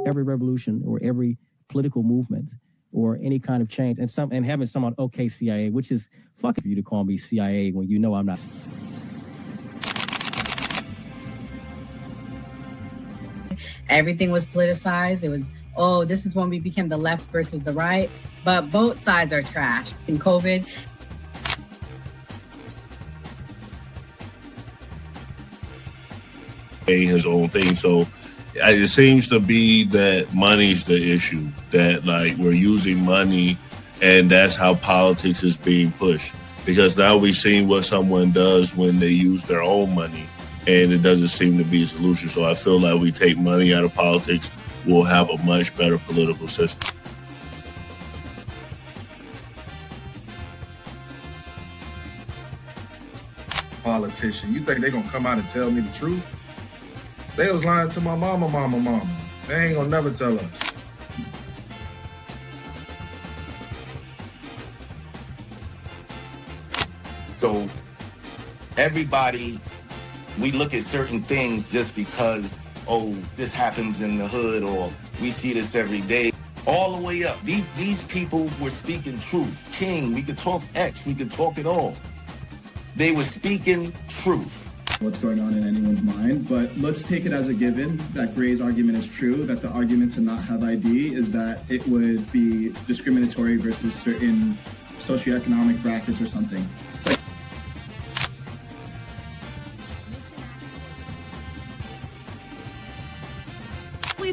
every revolution or every political movement or any kind of change, and having someone, okay, CIA, which is fucking for you to call me CIA when you know I'm not. Everything was politicized. It was, oh, this is when we became the left versus the right. But both sides are trash. In COVID, his own thing. So it seems to be that money's the issue, that like we're using money and that's how politics is being pushed. Because now we've seen what someone does when they use their own money, and it doesn't seem to be a solution. So I feel like we take money out of politics, we'll have a much better political system. Politician, you think they're gonna come out and tell me the truth? They was lying to my mama. They ain't gonna never tell us. So everybody, we look at certain things just because, oh, this happens in the hood or we see this every day. All the way up. These people were speaking truth. King, we could talk X, we could talk it all. They were speaking truth. What's going on in anyone's mind, but let's take it as a given that Gray's argument is true, that the argument to not have ID is that it would be discriminatory versus certain socioeconomic brackets or something. It's like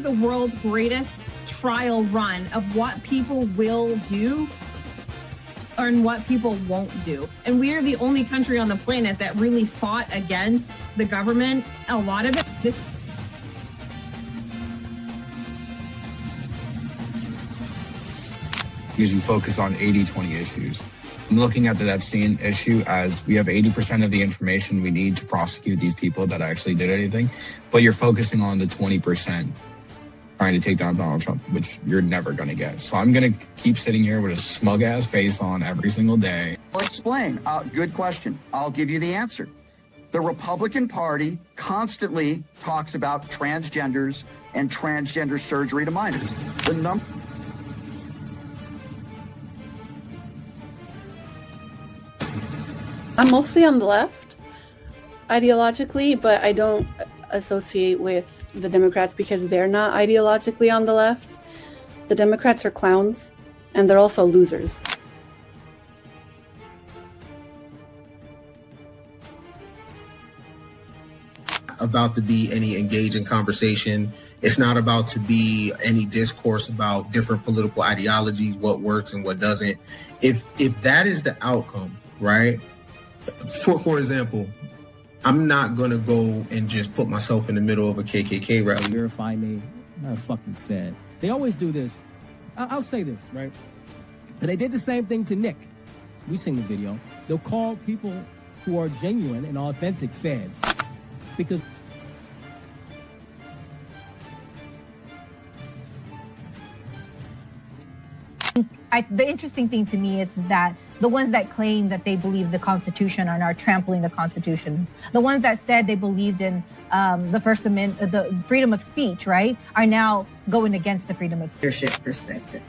the world's greatest trial run of what people will do and what people won't do. And we are the only country on the planet that really fought against the government. A lot of it, because you focus on 80-20 issues. I'm looking at the Epstein issue as we have 80% of the information we need to prosecute these people that actually did anything, but you're focusing on the 20% trying to take down Donald Trump, which you're never going to get. So I'm going to keep sitting here with a smug-ass face on every single day. I'll explain. Good question. I'll give you the answer. The Republican Party constantly talks about transgenders and transgender surgery to minors. I'm mostly on the left, ideologically, but I don't associate with the Democrats because they're not ideologically on the left. The Democrats are clowns, and they're also losers. About to be any engaging conversation. It's not about to be any discourse about different political ideologies, what works and what doesn't. If that is the outcome, right? For example, I'm not going to go and just put myself in the middle of a KKK rally. Verify me. I'm not a fucking Fed. They always do this. I'll say this, right? And they did the same thing to Nick. We've seen the video. They'll call people who are genuine and authentic Feds because the interesting thing to me is that the ones that claim that they believe the Constitution are now trampling the Constitution. The ones that said they believed in the First Amendment, the freedom of speech, right, are now going against the freedom of speech. Leadership perspective.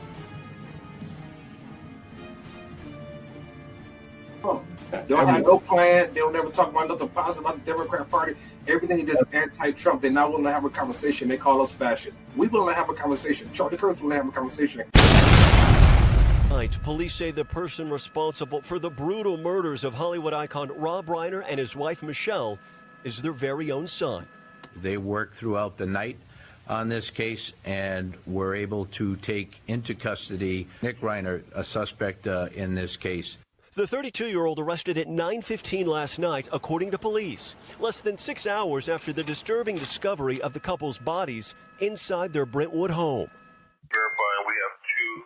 They'll have no plan. They'll never talk about nothing positive about the Democrat Party. Everything is just anti-Trump. They're not willing to have a conversation. They call us fascists. We're willing to have a conversation. Charlie Kirk's willing to have a conversation. Police say the person responsible for the brutal murders of Hollywood icon Rob Reiner and his wife Michelle is their very own son. They worked throughout the night on this case and were able to take into custody Nick Reiner, a suspect in this case. The 32-year-old arrested at 9:15 last night, according to police, less than 6 hours after the disturbing discovery of the couple's bodies inside their Brentwood home. Verifying, we have 2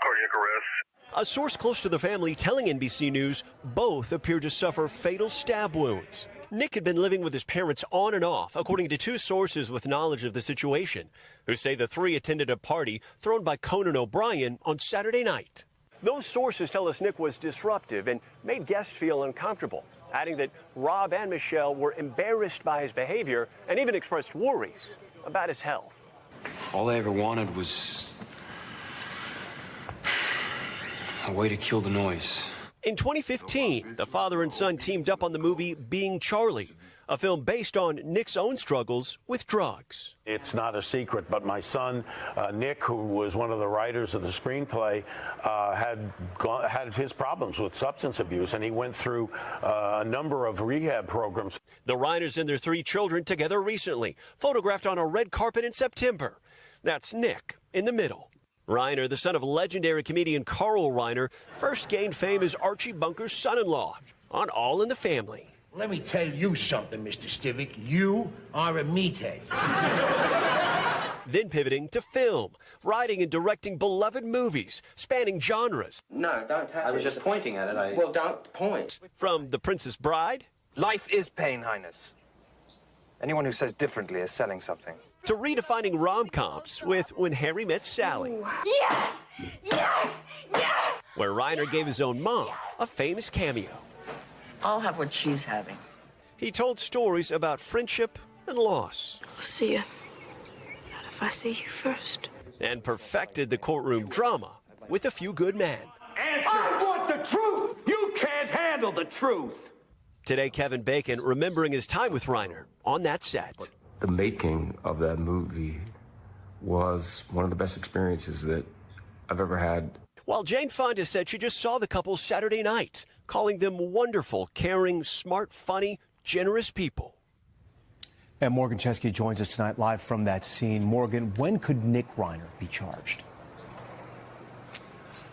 cardiac arrests. A source close to the family telling NBC News both appear to suffer fatal stab wounds. Nick had been living with his parents on and off, according to 2 sources with knowledge of the situation, who say the 3 attended a party thrown by Conan O'Brien on Saturday night. Those sources tell us Nick was disruptive and made guests feel uncomfortable, adding that Rob and Michelle were embarrassed by his behavior and even expressed worries about his health. All I ever wanted was a way to kill the noise. In 2015, the father and son teamed up on the movie Being Charlie, a film based on Nick's own struggles with drugs. It's not a secret, but my son, Nick, who was one of the writers of the screenplay, had his problems with substance abuse, and he went through a number of rehab programs. The Reiners and their 3 children together recently, photographed on a red carpet in September. That's Nick in the middle. Reiner, the son of legendary comedian Carl Reiner, first gained fame as Archie Bunker's son-in-law on All in the Family. Let me tell you something, Mr. Stivic. You are a meathead. Then pivoting to film, writing and directing beloved movies, spanning genres. No, don't touch it. I was just pointing at it. Well, don't point. From The Princess Bride. Life is pain, Highness. Anyone who says differently is selling something. To redefining rom-coms with When Harry Met Sally. Yes! Yes! Yes! Where Reiner gave his own mom a famous cameo. I'll have what she's having. He told stories about friendship and loss. I'll see you. Not if I see you first. And perfected the courtroom drama with A Few Good Men. I want the truth! You can't handle the truth! Today, Kevin Bacon remembering his time with Reiner on that set. The making of that movie was one of the best experiences that I've ever had. While Jane Fonda said she just saw the couple Saturday night, calling them wonderful, caring, smart, funny, generous people. And Morgan Chesky joins us tonight live from that scene. Morgan, when could Nick Reiner be charged?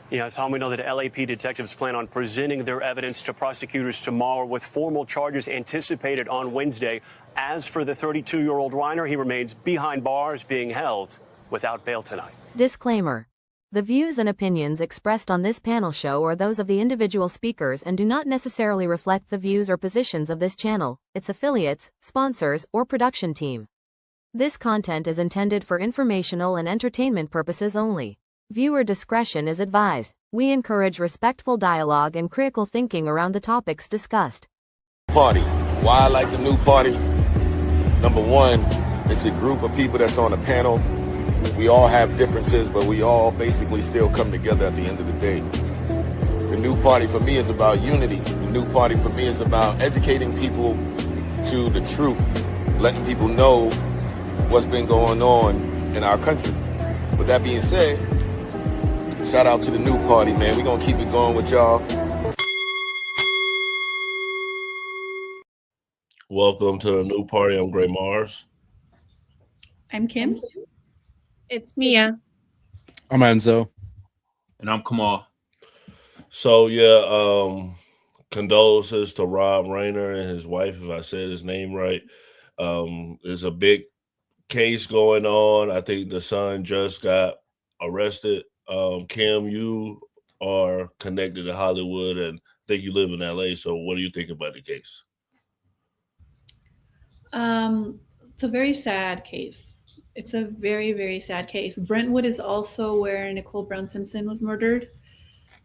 Yeah, Tom, we know that LAP detectives plan on presenting their evidence to prosecutors tomorrow with formal charges anticipated on Wednesday. As for the 32-year-old Reiner, he remains behind bars being held without bail tonight. Disclaimer. The views and opinions expressed on this panel show are those of the individual speakers and do not necessarily reflect the views or positions of this channel, its affiliates, sponsors, or production team. This content is intended for informational and entertainment purposes only. Viewer discretion is advised. We encourage respectful dialogue and critical thinking around the topics discussed. Party. Why I like the new party? Number one, it's a group of people that's on a panel. We all have differences, but we all basically still come together at the end of the day. The new party for me is about unity. The new party for me is about educating people to the truth, letting people know what's been going on in our country. With that being said, shout out to the new party, man. We're going to keep it going with y'all. Welcome to the new party. I'm Gray Mars. I'm Kim. It's Mia. I'm Enzo. And I'm Kamal. So, yeah, condolences to Rob Reiner and his wife, if I said his name right. There's a big case going on. I think the son just got arrested. Kim, you are connected to Hollywood and I think you live in LA. So what do you think about the case? It's a very sad case. It's a very, very sad case. Brentwood is also where Nicole Brown Simpson was murdered.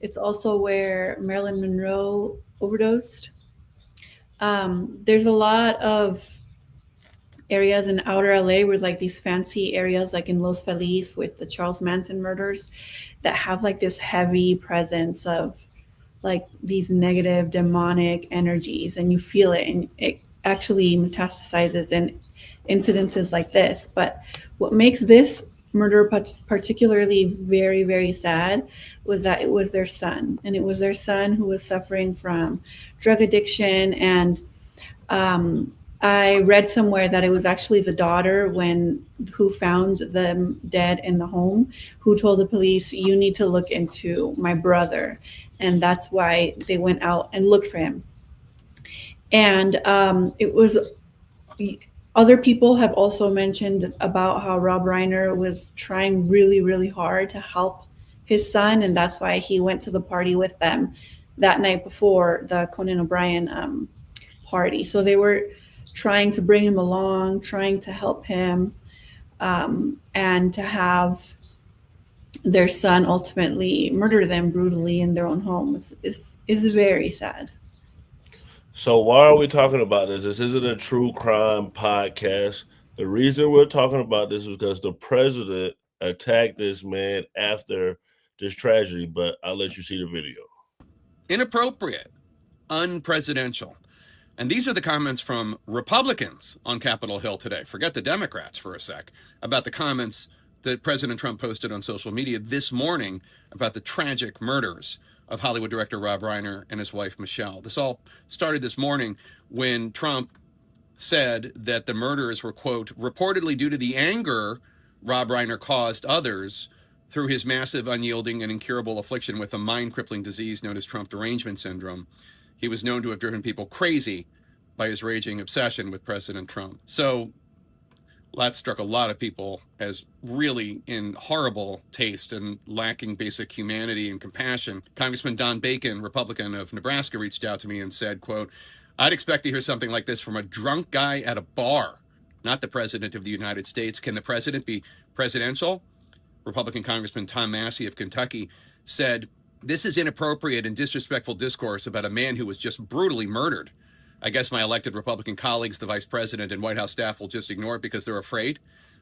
It's also where Marilyn Monroe overdosed. There's a lot of areas in outer LA where like these fancy areas like in Los Feliz with the Charles Manson murders that have like this heavy presence of like these negative demonic energies, and you feel it, and it actually metastasizes in incidences like this. But what makes this murder particularly very, very sad was that it was their son, and it was their son who was suffering from drug addiction. And I read somewhere that it was actually the daughter who found them dead in the home, who told the police, "You need to look into my brother." And that's why they went out and looked for him. And it was, other people have also mentioned about how Rob Reiner was trying really, really hard to help his son. And that's why he went to the party with them that night before the Conan O'Brien party. So they were trying to bring him along, trying to help him, and to have their son ultimately murder them brutally in their own home is very sad. So why are we talking about this? This isn't a true crime podcast. The reason we're talking about this is because the president attacked this man after this tragedy, but I'll let you see the video. Inappropriate, unpresidential. And these are the comments from Republicans on Capitol Hill today. Forget the Democrats for a sec, about the comments that President Trump posted on social media this morning about the tragic murders of Hollywood director Rob Reiner and his wife, Michelle. This all started this morning when Trump said that the murders were, quote, reportedly due to the anger Rob Reiner caused others through his massive, unyielding, and incurable affliction with a mind-crippling disease known as Trump derangement syndrome. He was known to have driven people crazy by his raging obsession with President Trump. So that struck a lot of people as really in horrible taste and lacking basic humanity and compassion. Congressman Don Bacon, Republican of Nebraska, reached out to me and said, quote, I'd expect to hear something like this from a drunk guy at a bar, not the president of the United States. Can the president be presidential? Republican Congressman Tom Massey of Kentucky said, this is inappropriate and disrespectful discourse about a man who was just brutally murdered. I guess my elected Republican colleagues, the vice president and White House staff, will just ignore it because they're afraid.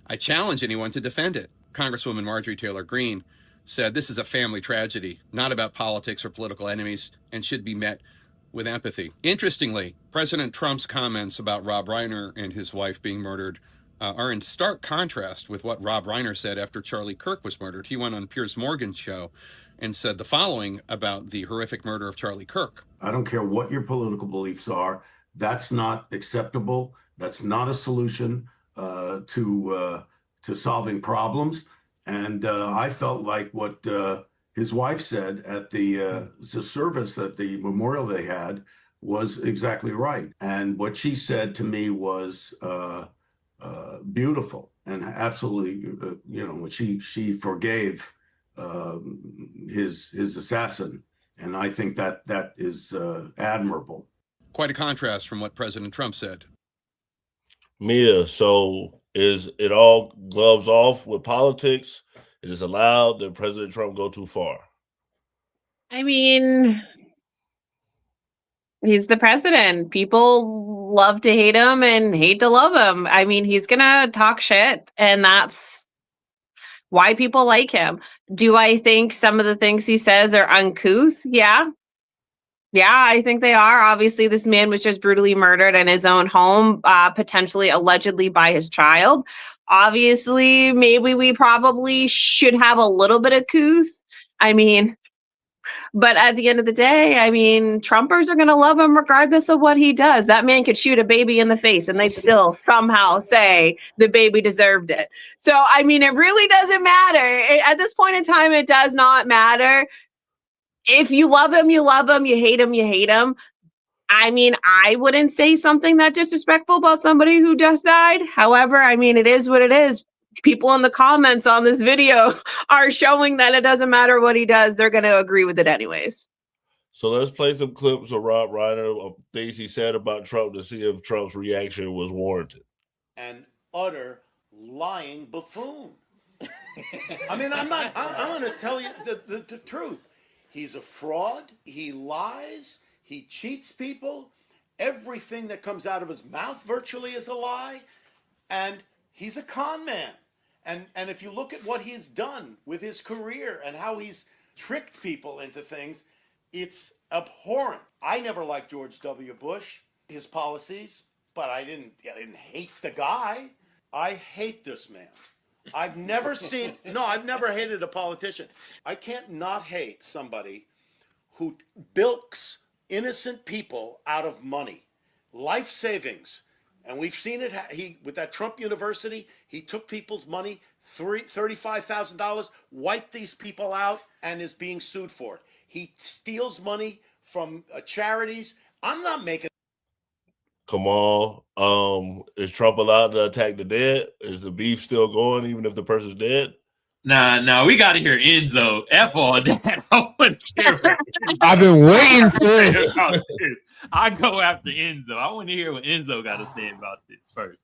I challenge anyone to defend it. Congresswoman Marjorie Taylor Greene said, this is a family tragedy, not about politics or political enemies, and should be met with empathy. Interestingly, President Trump's comments about Rob Reiner and his wife being murdered are in stark contrast with what Rob Reiner said after Charlie Kirk was murdered. He went on Piers Morgan's show and said the following about the horrific murder of Charlie Kirk. I don't care what your political beliefs are. That's not acceptable. That's not a solution to solving problems. And I felt like what his wife said at the service, at the memorial they had, was exactly right. And what she said to me was beautiful and absolutely, she forgave his assassin. And I think that is admirable. Quite a contrast from what President Trump said. Mia, so is it all gloves off with politics? It is allowed that President Trump go too far? I mean, he's the president. People love to hate him and hate to love him. I mean, he's going to talk shit, and that's why people like him. Do I think some of the things he says are uncouth? Yeah. Yeah, I think they are. Obviously, this man was just brutally murdered in his own home, potentially, allegedly by his child. Obviously, maybe we probably should have a little bit of couth. I mean, but at the end of the day, I mean, Trumpers are going to love him regardless of what he does. That man could shoot a baby in the face and they'd still somehow say the baby deserved it. So, I mean, it really doesn't matter. At this point in time, it does not matter. If you love him, you love him. You hate him, you hate him. I mean, I wouldn't say something that disrespectful about somebody who just died. However, I mean, it is what it is. People in the comments on this video are showing that it doesn't matter what he does. They're going to agree with it anyways. So let's play some clips of Rob Reiner of things he said about Trump to see if Trump's reaction was warranted. An utter lying buffoon. I mean, I'm going to tell you the truth. He's a fraud. He lies. He cheats people. Everything that comes out of his mouth virtually is a lie. And he's a con man. And if you look at what he's done with his career and how he's tricked people into things, it's abhorrent. I never liked George W. Bush, his policies, but I didn't hate the guy. I hate this man. I've never hated a politician. I can't not hate somebody who bilks innocent people out of money, life savings. And we've seen it. With that Trump University, he took people's money, $35,000, wiped these people out, and is being sued for it. He steals money from charities. I'm not making. Come on. Is Trump allowed to attack the dead? Is the beef still going even if the person's dead? Nah, we got to hear Enzo. F all that. I wouldn't care. I've been waiting for this. I go after Enzo. I want to hear what Enzo got to say about this first.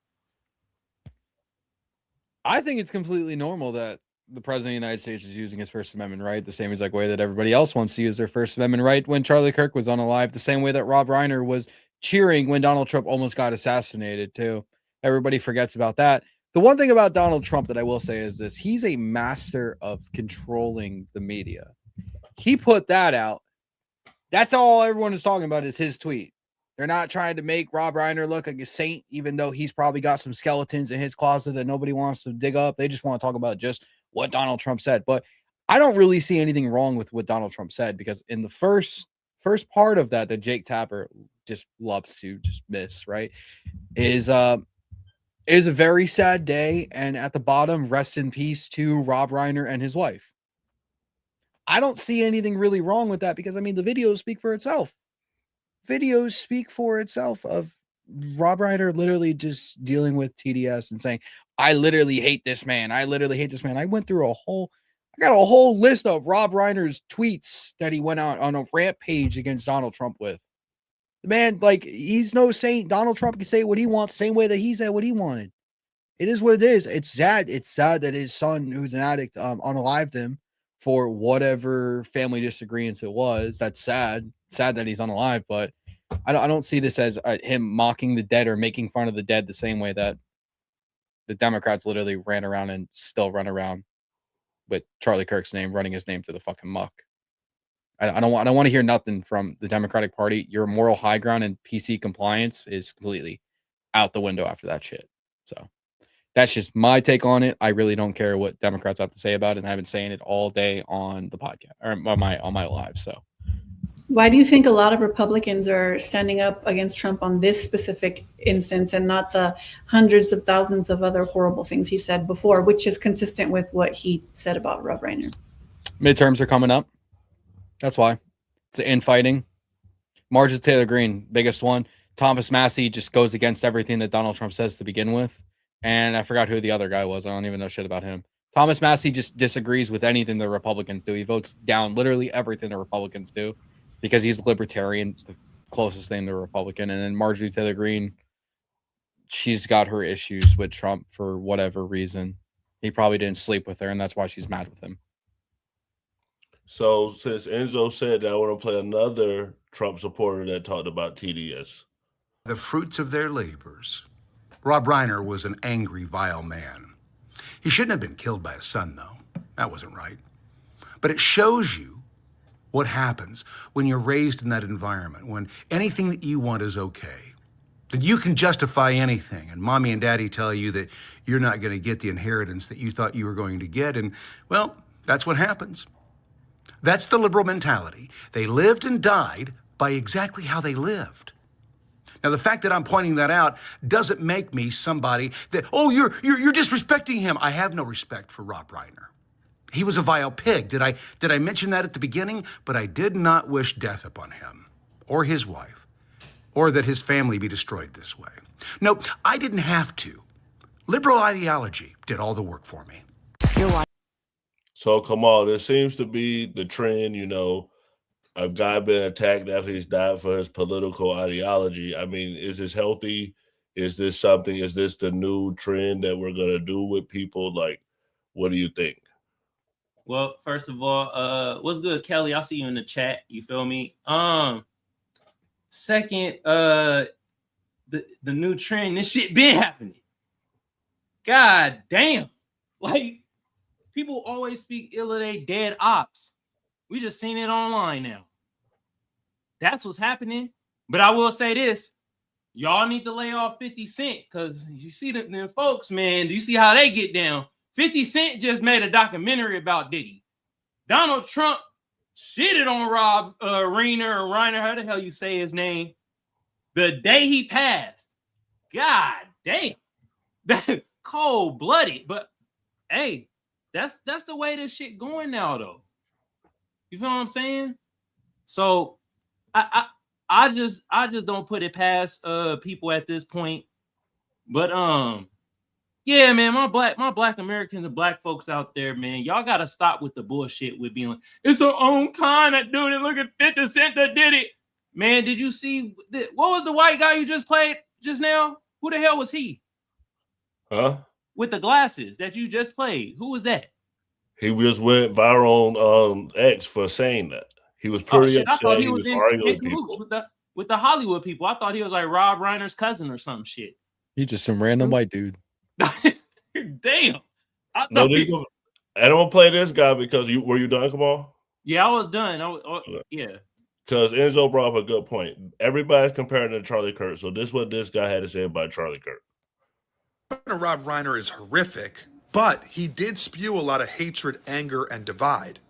I think it's completely normal that the president of the United States is using his First Amendment right the same exact way that everybody else wants to use their First Amendment right when Charlie Kirk was unalive, the same way that Rob Reiner was cheering when Donald Trump almost got assassinated too. Everybody forgets about that. The one thing about Donald Trump that I will say is this: he's a master of controlling the media. He put that out. That's all everyone is talking about is his tweet. They're not trying to make Rob Reiner look like a saint, even though he's probably got some skeletons in his closet that nobody wants to dig up. They just want to talk about just what Donald Trump said. But I don't really see anything wrong with what Donald Trump said, because in the first part of that Jake Tapper just loves to just miss, right, is a very sad day. And at the bottom, rest in peace to Rob Reiner and his wife. I don't see anything really wrong with that, because I mean, the videos speak for itself. Videos speak for itself of Rob Reiner literally just dealing with TDS and saying, I literally hate this man. I literally hate this man. I got a whole list of Rob Reiner's tweets that he went out on a rampage against Donald Trump with. The man, like, he's no saint. Donald Trump can say what he wants, same way that he said what he wanted. It is what it is. It's sad. It's sad that his son, who's an addict, unalived him for whatever family disagreements it was. That's sad. Sad that he's unalive, but I don't see this as him mocking the dead or making fun of the dead the same way that the Democrats literally ran around and still run around with Charlie Kirk's name, running his name to the fucking muck. I don't want to hear nothing from the Democratic Party. Your moral high ground and PC compliance is completely out the window after that shit. So that's just my take on it. I really don't care what Democrats have to say about it, and I've been saying it all day on the podcast or on my live. So why do you think a lot of Republicans are standing up against Trump on this specific instance and not the hundreds of thousands of other horrible things he said before, which is consistent with what he said about Rob Reiner? Midterms are coming up. That's why. It's the infighting. Marjorie Taylor Greene, biggest one. Thomas Massie just goes against everything that Donald Trump says to begin with. And I forgot who the other guy was. I don't even know shit about him. Thomas Massie just disagrees with anything the Republicans do. He votes down literally everything the Republicans do because he's a libertarian, the closest thing to a Republican. And then Marjorie Taylor Greene, she's got her issues with Trump for whatever reason. He probably didn't sleep with her, and that's why she's mad with him. So since Enzo said that, I want to play another Trump supporter that talked about TDS. The fruits of their labors. Rob Reiner was an angry, vile man. He shouldn't have been killed by his son, though. That wasn't right. But it shows you what happens when you're raised in that environment, when anything that you want is okay, that you can justify anything, and mommy and daddy tell you that you're not going to get the inheritance that you thought you were going to get, and, well, that's what happens. That's the liberal mentality. They lived and died by exactly how they lived. Now, the fact that I'm pointing that out doesn't make me somebody that, oh, you're disrespecting him. I have no respect for Rob Reiner. He was a vile pig. Did I mention that at the beginning? But I did not wish death upon him or his wife, or that his family be destroyed this way. No, I didn't have to. Liberal ideology did all the work for me. So, Kamal, there seems to be the trend, a guy being attacked after he's died for his political ideology. I mean, is this healthy? Is this the new trend that we're going to do with people? Like, what do you think? Well, first of all, what's good, Kelly? I see you in the chat. You feel me? Second, the new trend, this shit been happening. God damn. Like, people always speak ill of they dead ops. We just seen it online now. That's what's happening. But I will say this. Y'all need to lay off 50 Cent, because you see them folks, man. Do you see how they get down? 50 Cent just made a documentary about Diddy. Donald Trump shitted on Rob Reiner or Reiner, how the hell you say his name, the day he passed. God damn. That cold-blooded. But, hey, that's the way this shit going now, though. You feel what I'm saying? So I just don't put it past people at this point. But yeah, man, my black Americans and black folks out there, man, y'all gotta stop with the bullshit with being like, it's our own kind that doing it. Look at 50 Cent that did it. Man, did you see what was the white guy you just played just now? Who the hell was he? Huh? With the glasses that you just played. Who was that? He just went viral on X for saying that. He was pretty upset. I thought he was arguing with people. with the Hollywood people. I thought he was like Rob Reiner's cousin or some shit. He's just some random white dude. Damn. No, these are, I don't play this guy because were you done, Kamal? Yeah, I was done. Yeah. Because Enzo brought up a good point. Everybody's comparing to Charlie Kirk. So this is what this guy had to say about Charlie Kirk. Rob Reiner is horrific, but he did spew a lot of hatred, anger, and divide.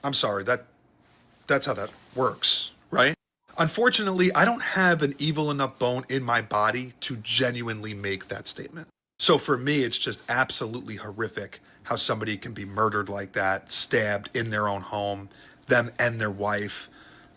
I'm sorry, that's how that works, right? Unfortunately, I don't have an evil enough bone in my body to genuinely make that statement. So for me, it's just absolutely horrific how somebody can be murdered like that, stabbed in their own home, them and their wife,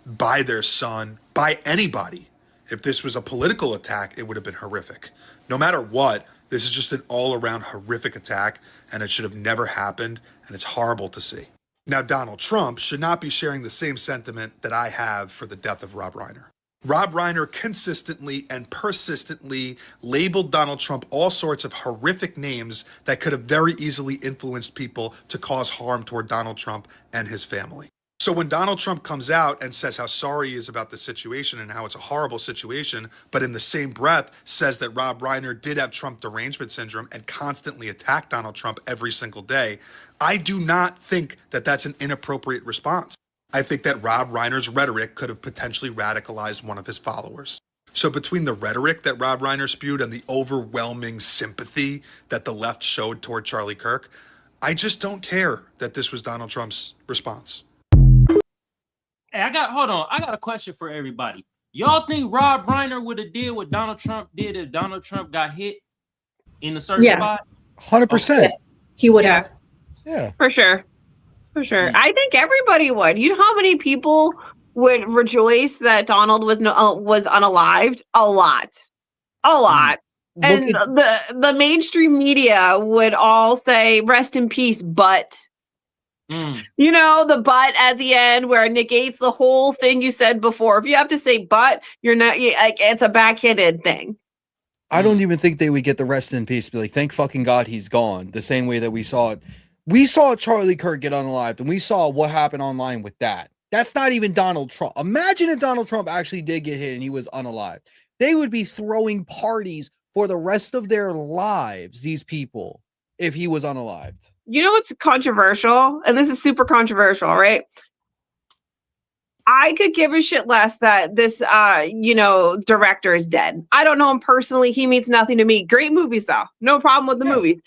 by their son, by anybody. If this was a political attack, it would have been horrific. No matter what, this is just an all-around horrific attack, and it should have never happened, and it's horrible to see. Now, Donald Trump should not be sharing the same sentiment that I have for the death of Rob Reiner. Rob Reiner consistently and persistently labeled Donald Trump all sorts of horrific names that could have very easily influenced people to cause harm toward Donald Trump and his family. So when Donald Trump comes out and says how sorry he is about the situation and how it's a horrible situation, but in the same breath says that Rob Reiner did have Trump derangement syndrome and constantly attacked Donald Trump every single day, I do not think that that's an inappropriate response. I think that Rob Reiner's rhetoric could have potentially radicalized one of his followers. So between the rhetoric that Rob Reiner spewed and the overwhelming sympathy that the left showed toward Charlie Kirk, I just don't care that this was Donald Trump's response. Hey, I got a question for everybody. Y'all think Rob Reiner would have did what Donald Trump did if Donald Trump got hit in a certain spot? 100%. Yes, he would have. Yeah. For sure. For sure. I think everybody would. You know how many people would rejoice that Donald was unalived? A lot. And the mainstream media would all say rest in peace, but you know, the but at the end where it negates the whole thing you said before. If you have to say but, it's a backhanded thing. I don't even think they would get the rest in peace. Be like, thank fucking God he's gone. The same way that we saw it. We saw Charlie Kirk get unalived, and we saw what happened online with that. That's not even Donald Trump. Imagine if Donald Trump actually did get hit and he was unalived. They would be throwing parties for the rest of their lives, these people, if he was unalived. You know what's controversial? And this is super controversial, right? I could give a shit less that this, director is dead. I don't know him personally. He means nothing to me. Great movies, though. No problem with the movies.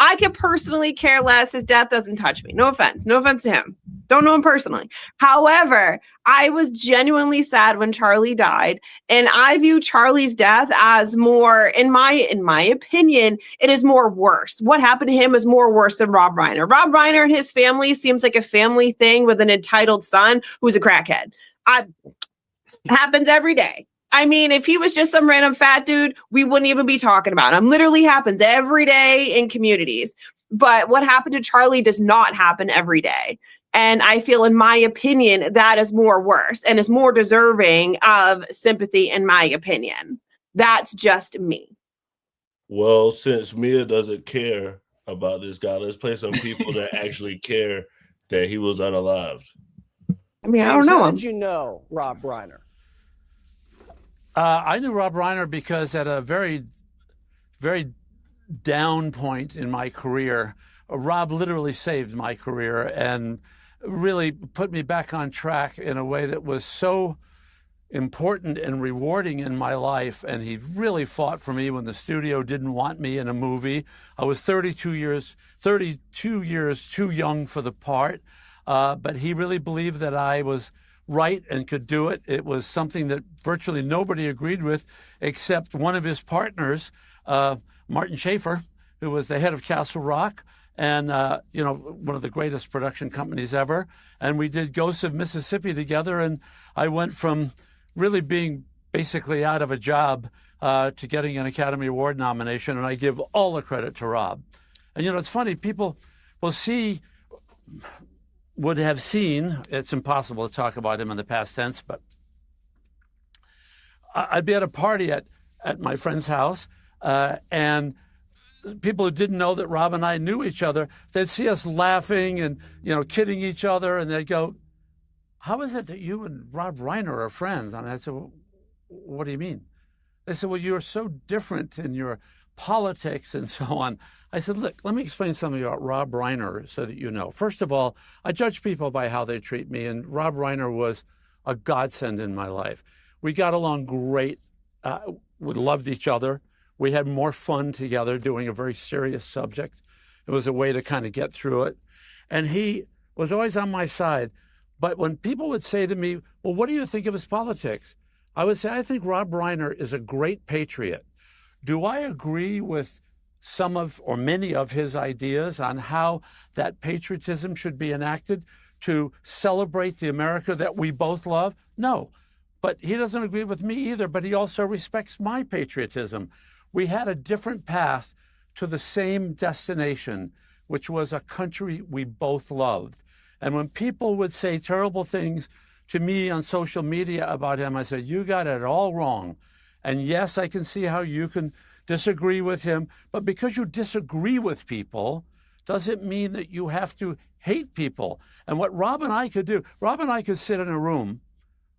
I could personally care less. His death doesn't touch me. No offense. No offense to him. Don't know him personally. However, I was genuinely sad when Charlie died. And I view Charlie's death as more, in my opinion, it is more worse. What happened to him is more worse than Rob Reiner. Rob Reiner and his family seems like a family thing with an entitled son who's a crackhead. Happens every day. I mean, if he was just some random fat dude, we wouldn't even be talking about him. Literally happens every day in communities. But what happened to Charlie does not happen every day. And I feel, in my opinion, that is more worse and is more deserving of sympathy, in my opinion. That's just me. Well, since Mia doesn't care about this guy, let's play some people that actually care that he was unalived. I mean, I don't know How him. did you know Rob Reiner? I knew Rob Reiner because at a very, very down point in my career, Rob literally saved my career and really put me back on track in a way that was so important and rewarding in my life. And he really fought for me when the studio didn't want me in a movie. I was 32 years too young for the part, but he really believed that I was right and could do it. It was something that virtually nobody agreed with except one of his partners, Martin Schaefer, who was the head of Castle Rock and, one of the greatest production companies ever. And we did Ghosts of Mississippi together. And I went from really being basically out of a job to getting an Academy Award nomination. And I give all the credit to Rob. And, it's funny, people will would have seen, it's impossible to talk about him in the past tense, but I'd be at a party at my friend's house, and people who didn't know that Rob and I knew each other, they'd see us laughing and, kidding each other, and they'd go, how is it that you and Rob Reiner are friends? And I'd say, well, what do you mean? They said, well, you're so different in your politics and so on. I said, look, let me explain something about Rob Reiner so that you know. First of all, I judge people by how they treat me, and Rob Reiner was a godsend in my life. We got along great. We loved each other. We had more fun together doing a very serious subject. It was a way to kind of get through it. And he was always on my side. But when people would say to me, well, what do you think of his politics? I would say, I think Rob Reiner is a great patriot. Do I agree with some of or many of his ideas on how that patriotism should be enacted to celebrate the America that we both love? No. But he doesn't agree with me either, but he also respects my patriotism. We had a different path to the same destination, which was a country we both loved. And when people would say terrible things to me on social media about him, I said, you got it all wrong. And yes, I can see how you can disagree with him, but because you disagree with people doesn't mean that you have to hate people. And what Rob and I could do, Rob and I could sit in a room.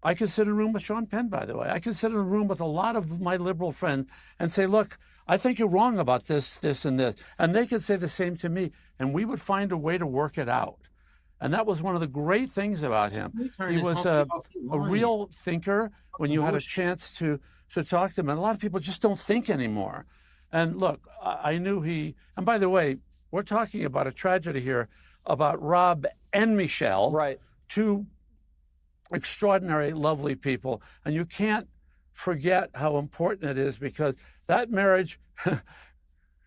I could sit in a room with Sean Penn, by the way. I could sit in a room with a lot of my liberal friends and say, look, I think you're wrong about this, this, and this. And they could say the same to me, and we would find a way to work it out. And that was one of the great things about him. He was a real thinker when you had a chance to talk to him. And a lot of people just don't think anymore. And look, I knew he, and by the way, we're talking about a tragedy here about Rob and Michelle, right? Two extraordinary, lovely people. And you can't forget how important it is, because that marriage,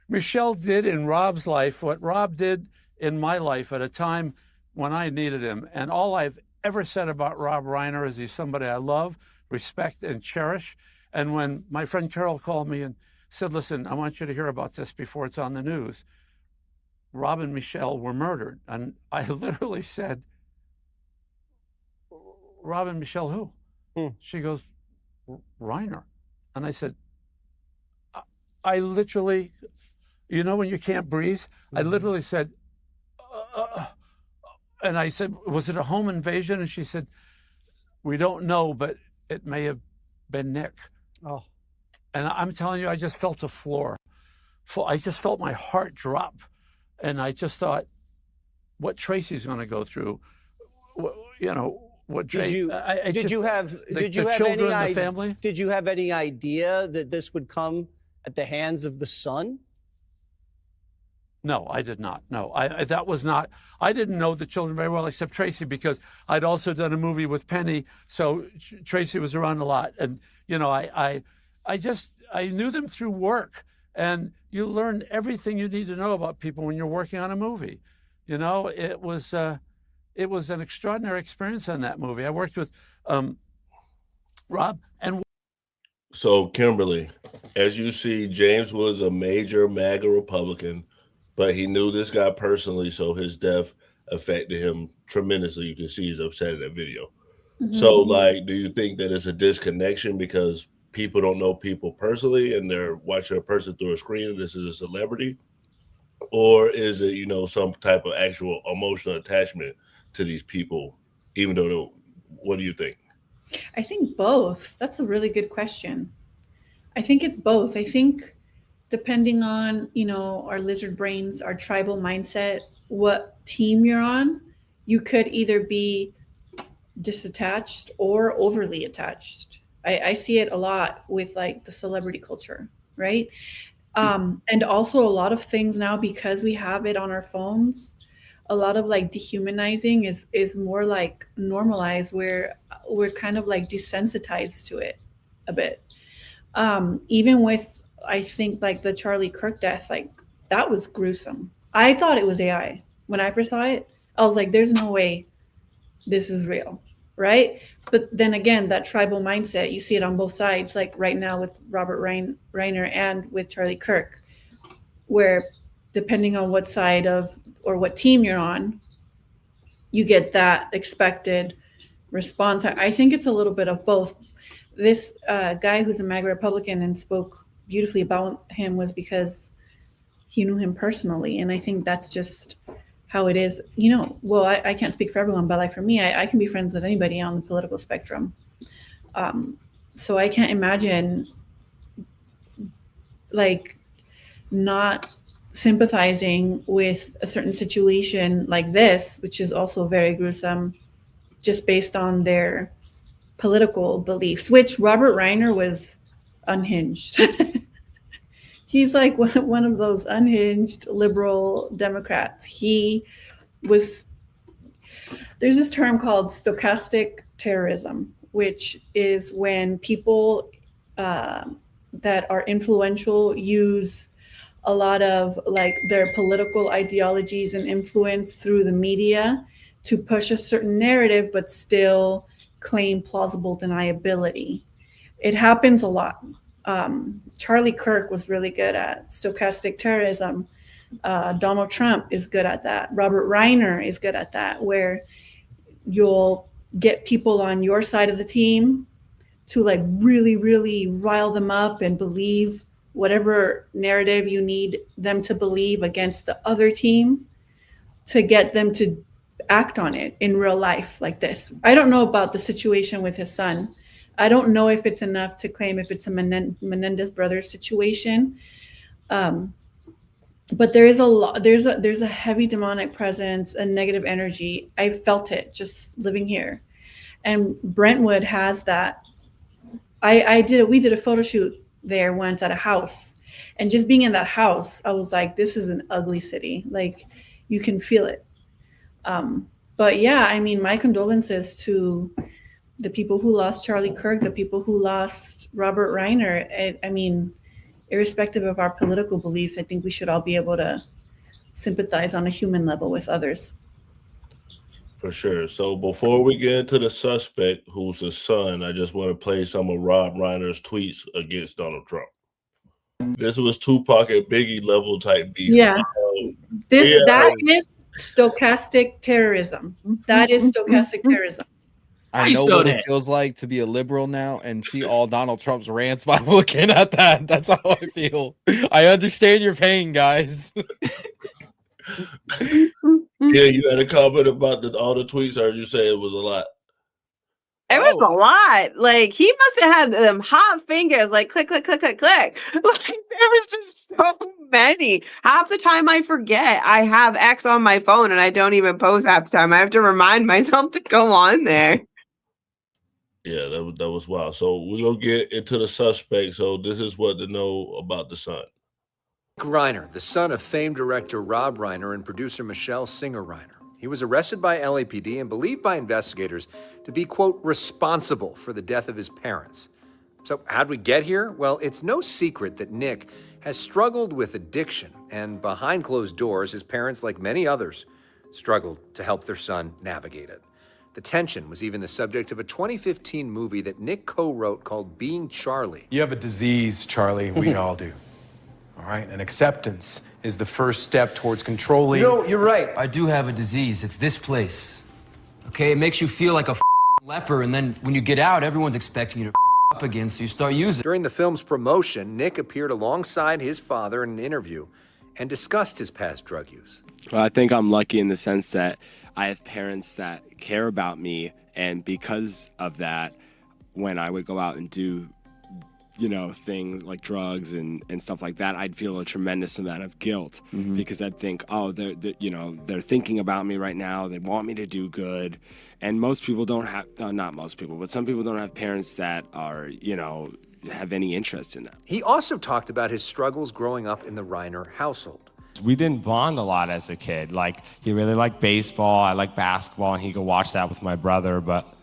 Michelle did in Rob's life what Rob did in my life at a time when I needed him. And all I've ever said about Rob Reiner is he's somebody I love, respect, and cherish. And when my friend Carol called me and said, listen, I want you to hear about this before it's on the news, Rob and Michelle were murdered. And I literally said, Rob and Michelle who? She goes, Reiner. And I said, I literally, you know when you can't breathe? I literally said, and I said, was it a home invasion? And she said, we don't know, but it may have been Nick. Oh. And I'm telling you, I just felt the floor. I just felt my heart drop. And I just thought, what Tracy's going to go through, you know, what did you have any idea that this would come at the hands of the son? No, I did not. No, that was not. I didn't know the children very well, except Tracy, because I'd also done a movie with Penny, so Tracy was around a lot. And you know, I knew them through work, and you learn everything you need to know about people when you're working on a movie. You know, it was an extraordinary experience on that movie. I worked with Rob and. So, Kimberly, as you see, James was a major MAGA Republican, but he knew this guy personally, so his death affected him tremendously. You can see he's upset in that video. Mm-hmm. So, like, do you think that it's a disconnection because people don't know people personally and they're watching a person through a screen and this is a celebrity? Or is it, you know, some type of actual emotional attachment to these people, even though what do you think? I think both. That's a really good question. I think it's both. I think depending on, you know, our lizard brains, our tribal mindset, what team you're on, you could either be disattached or overly attached. I see it a lot with like the celebrity culture, right? And also a lot of things now, because we have it on our phones, a lot of like dehumanizing is more like normalized, where we're kind of like desensitized to it a bit. Even with, I think like the Charlie Kirk death, like that was gruesome. I thought it was AI. When I first saw it, I was like, there's no way this is real, right? But then again, that tribal mindset, you see it on both sides, like right now with Robert Reiner and with Charlie Kirk, where depending on what side of or what team you're on, you get that expected response. I think it's a little bit of both. This guy who's a MAGA Republican and spoke beautifully about him was because he knew him personally. And I think that's just how it is. You know, well, I can't speak for everyone, but like for me, I can be friends with anybody on the political spectrum. So I can't imagine like not sympathizing with a certain situation like this, which is also very gruesome, just based on their political beliefs, which Robert Reiner was unhinged. He's like one of those unhinged liberal Democrats. There's this term called stochastic terrorism, which is when people that are influential use a lot of like their political ideologies and influence through the media to push a certain narrative, but still claim plausible deniability. It happens a lot. Charlie Kirk was really good at stochastic terrorism. Donald Trump is good at that. Robert Reiner is good at that, where you'll get people on your side of the team to like really, really rile them up and believe whatever narrative you need them to believe against the other team to get them to act on it in real life like this. I don't know about the situation with his son. I don't know if it's enough to claim if it's a Menendez brothers situation. But there is there's a heavy demonic presence and negative energy. I felt it just living here. And Brentwood has that. We did a photo shoot there once at a house, and just being in that house, I was like, this is an ugly city. Like, you can feel it. But yeah, I mean, my condolences to the people who lost Charlie Kirk, the people who lost Robert Reiner. I mean, irrespective of our political beliefs, I think we should all be able to sympathize on a human level with others. For sure. So before we get into the suspect, who's his son, I just want to play some of Rob Reiner's tweets against Donald Trump. This was Tupac and Biggie level type beef. Yeah. That is stochastic terrorism. That is stochastic terrorism. I know what it feels like to be a liberal now and see all Donald Trump's rants by looking at that. That's how I feel. I understand your pain, guys. Yeah, you had a comment about all the tweets. I heard you say it was a lot. It was a lot. Like, he must have had them hot fingers, like click, click, click, click, click. Like, there was just so many. Half the time I forget I have X on my phone and I don't even post half the time. I have to remind myself to go on there. Yeah, that was wild. So we're going to get into the suspect. So this is what to know about the son. Nick Reiner, the son of famed director Rob Reiner and producer Michelle Singer Reiner. He was arrested by LAPD and believed by investigators to be, quote, responsible for the death of his parents. So how'd we get here? Well, it's no secret that Nick has struggled with addiction, and behind closed doors, his parents, like many others, struggled to help their son navigate it. The tension was even the subject of a 2015 movie that Nick co-wrote called Being Charlie. You have a disease, Charlie. We all do. All right? And acceptance is the first step towards controlling... You know, you're right. I do have a disease. It's this place. Okay? It makes you feel like a leper, and then when you get out, everyone's expecting you to up again, so you start using... During the film's promotion, Nick appeared alongside his father in an interview and discussed his past drug use. Well, I think I'm lucky in the sense that I have parents that care about me, and because of that, when I would go out and do, you know, things like drugs and stuff like that, I'd feel a tremendous amount of guilt because I'd think, oh, they're thinking about me right now. They want me to do good. And most people don't have, not most people, but some people don't have parents that are, you know, have any interest in that. He also talked about his struggles growing up in the Reiner household. We didn't bond a lot as a kid. Like, he really liked baseball. I like basketball, and he could watch that with my brother, but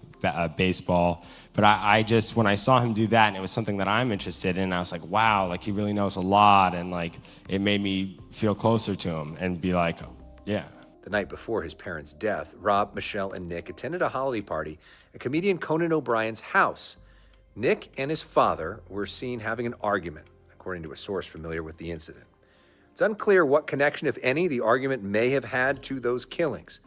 baseball. But I just, when I saw him do that, and it was something that I'm interested in, I was like, wow, like, he really knows a lot, and like, it made me feel closer to him and be like, oh, yeah. The night before his parents' death, Rob, Michelle, and Nick attended a holiday party at comedian Conan O'Brien's house. Nick and his father were seen having an argument, according to a source familiar with the incident. It's unclear what connection, if any, the argument may have had to those killings.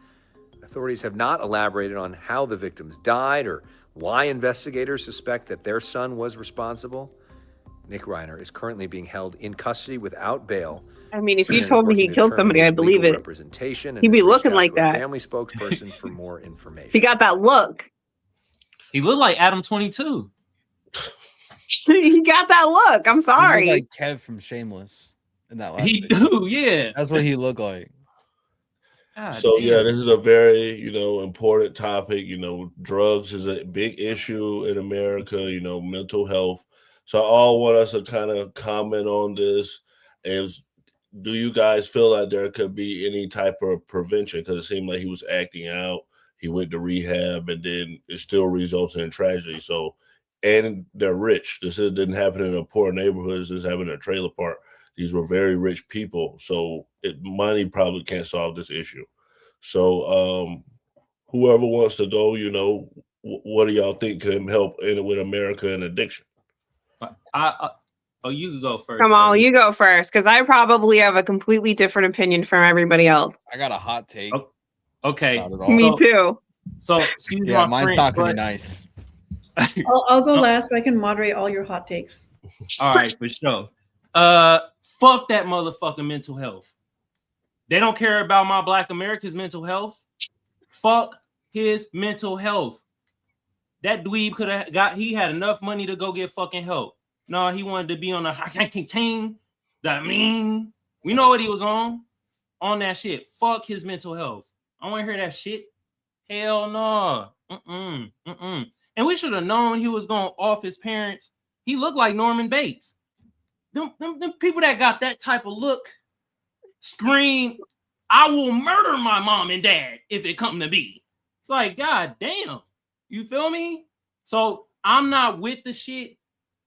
Authorities have not elaborated on how the victims died or why investigators suspect that their son was responsible. Nick Reiner is currently being held in custody without bail. I mean, if you told me he killed somebody, I believe it. He'd be looking like that. Family spokesperson for more information. He got that look. He looked like Adam 22. He got that look. I'm He sorry. looked like Kev from Shameless in that last He video. do, yeah. That's what he looked like. God So yeah, damn. this is a very, important topic. Drugs is a big issue in America, mental health. So I all want us to kind of comment on this. Do you guys feel like there could be any type of prevention? Because it seemed like he was acting out. He went to rehab, and then it still resulted in tragedy. So, and they're rich. Didn't happen in a poor neighborhood. This happened in a trailer park. These were very rich people. So, money probably can't solve this issue. So, whoever wants to go, what do y'all think can help with America and addiction? Oh, you can go first. Come on, Fuzzy. you go first, because I probably have a completely different opinion from everybody else. I got a hot take. Okay. Not at all. Me too. So, excuse Yeah, my mine's friend, not gonna be but- nice. I'll go last so I can moderate all your hot takes. All right, for sure. Fuck that motherfucking mental health. They don't care about my Black Americans' mental health. Fuck his mental health. That dweeb could have he had enough money to go get fucking help. No, he wanted to be on a team. We know what he was on that shit. Fuck his mental health. I want to hear that shit. Hell no. And we should have known he was going off his parents. He looked like Norman Bates. Them people that got that type of look scream, I will murder my mom and dad if it come to be. It's like, God damn. You feel me? So I'm not with the shit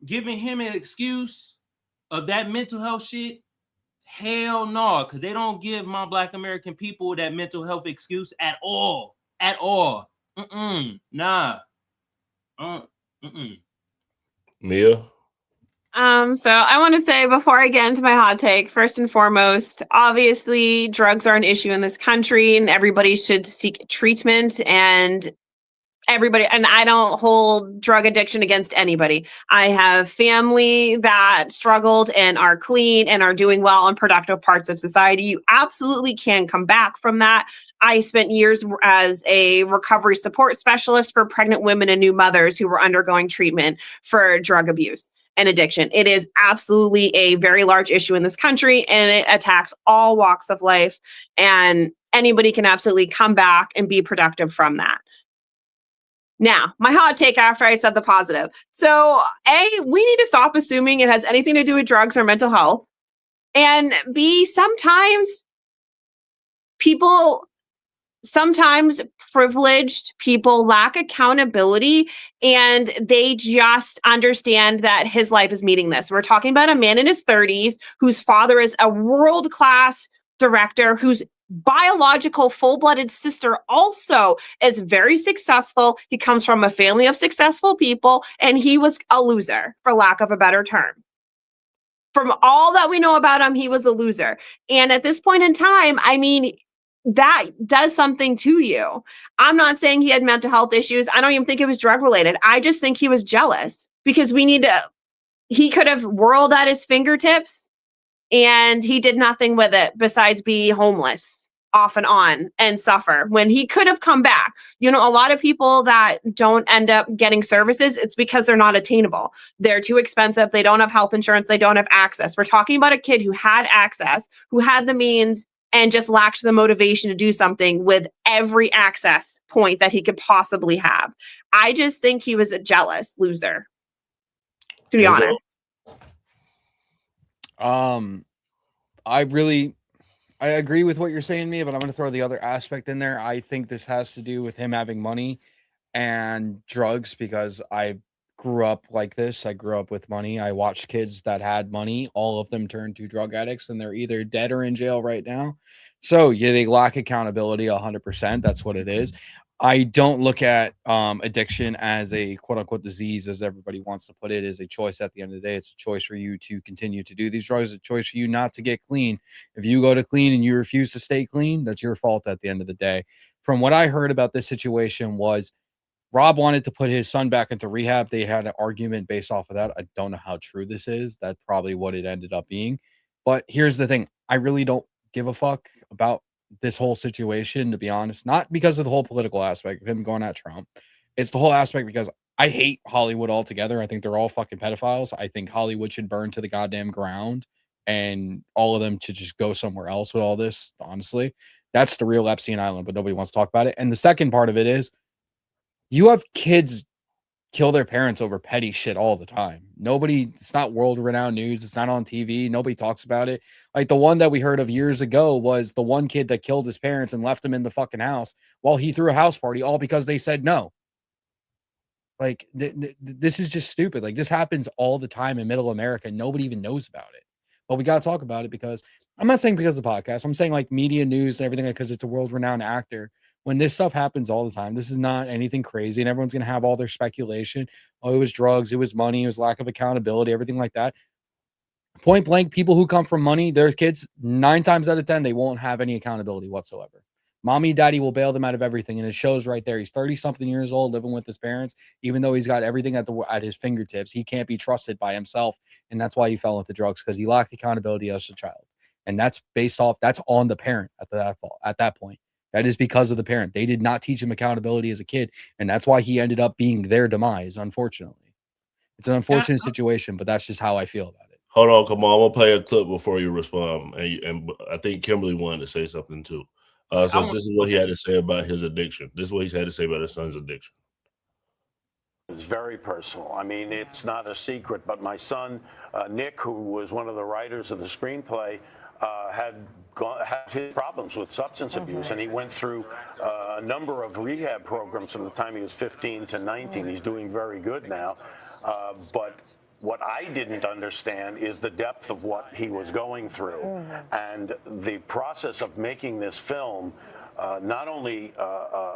giving him an excuse of that mental health shit. Hell no, because they don't give my Black American people that mental health excuse at all. At all. Nah. Mia? So I want to say before I get into my hot take, first and foremost, obviously drugs are an issue in this country and everybody should seek treatment, and I don't hold drug addiction against anybody. I have family that struggled and are clean and are doing well in productive parts of society. You absolutely can come back from that. I spent years as a recovery support specialist for pregnant women and new mothers who were undergoing treatment for drug abuse and addiction. It is absolutely a very large issue in this country, and it attacks all walks of life, and anybody can absolutely come back and be productive from that. Now, my hot take after I said the positive. So, A, we need to stop assuming it has anything to do with drugs or mental health. And B, sometimes privileged people lack accountability and they just understand that his life is meaningless. We're talking about a man in his 30s whose father is a world-class director, whose biological full-blooded sister also is very successful. He comes from a family of successful people, and he was a loser, for lack of a better term. From all that we know about him, he was a loser. And at this point in time, I mean, that does something to you. I'm not saying he had mental health issues. I don't even think it was drug related. I just think he was jealous because he could have whirled at his fingertips and he did nothing with it besides be homeless off and on and suffer when he could have come back. You know, a lot of people that don't end up getting services, it's because they're not attainable. They're too expensive. They don't have health insurance. They don't have access. We're talking about a kid who had access, who had the means, and just lacked the motivation to do something with every access point that he could possibly have. I just think he was a jealous loser, to be honest. I agree with what you're saying, Mia, but I'm going to throw the other aspect in there. I think this has to do with him having money and drugs because I grew up like this. I grew up with money. I watched kids that had money. All of them turned to drug addicts and they're either dead or in jail right now. So yeah, they lack accountability 100%. That's what it is. I don't look at addiction as a quote unquote disease, as everybody wants to put it. Is a choice at the end of the day. It's a choice for you to continue to do these drugs. It's a choice for you not to get clean. If you go to clean and you refuse to stay clean, that's your fault at the end of the day. From what I heard about this situation was Rob wanted to put his son back into rehab. They had an argument based off of that. I don't know how true this is. That's probably what it ended up being. But here's the thing. I really don't give a fuck about this whole situation, to be honest. Not because of the whole political aspect of him going at Trump. It's the whole aspect because I hate Hollywood altogether. I think they're all fucking pedophiles. I think Hollywood should burn to the goddamn ground and all of them to just go somewhere else with all this, honestly. That's the real Epstein Island, but nobody wants to talk about it. And the second part of it is you have kids kill their parents over petty shit all the time. Nobody, it's not world renowned news. It's not on TV. Nobody talks about it. Like the one that we heard of years ago was the one kid that killed his parents and left them in the fucking house while he threw a house party, all because they said no. Like this is just stupid. Like this happens all the time in middle America. Nobody even knows about it, but we got to talk about it because I'm not saying because of the podcast. I'm saying like media news and everything, because it's a world renowned actor. When this stuff happens all the time, this is not anything crazy, and everyone's going to have all their speculation. Oh, it was drugs, it was money, it was lack of accountability, everything like that. Point blank, people who come from money, their kids, 9 times out of 10, they won't have any accountability whatsoever. Mommy, daddy will bail them out of everything, and it shows right there. He's 30-something years old, living with his parents, even though he's got everything at his fingertips. He can't be trusted by himself, and that's why he fell into drugs, because he lacked accountability as a child. And that's that's on the parent at that point. That is because of the parent. They did not teach him accountability as a kid, and that's why he ended up being their demise, unfortunately. It's an unfortunate situation, but that's just how I feel about it. Hold on, come on. I'm going to play a clip before you respond. And I think Kimberly wanted to say something too. So this is what he had to say about his addiction. This is what he's had to say about his son's addiction. It's very personal. I mean, it's not a secret, but my son, Nick, who was one of the writers of the screenplay, had his problems with substance abuse, and he went through a number of rehab programs from the time he was 15 to 19. He's doing very good now. But what I didn't understand is the depth of what he was going through. And the process of making this film not only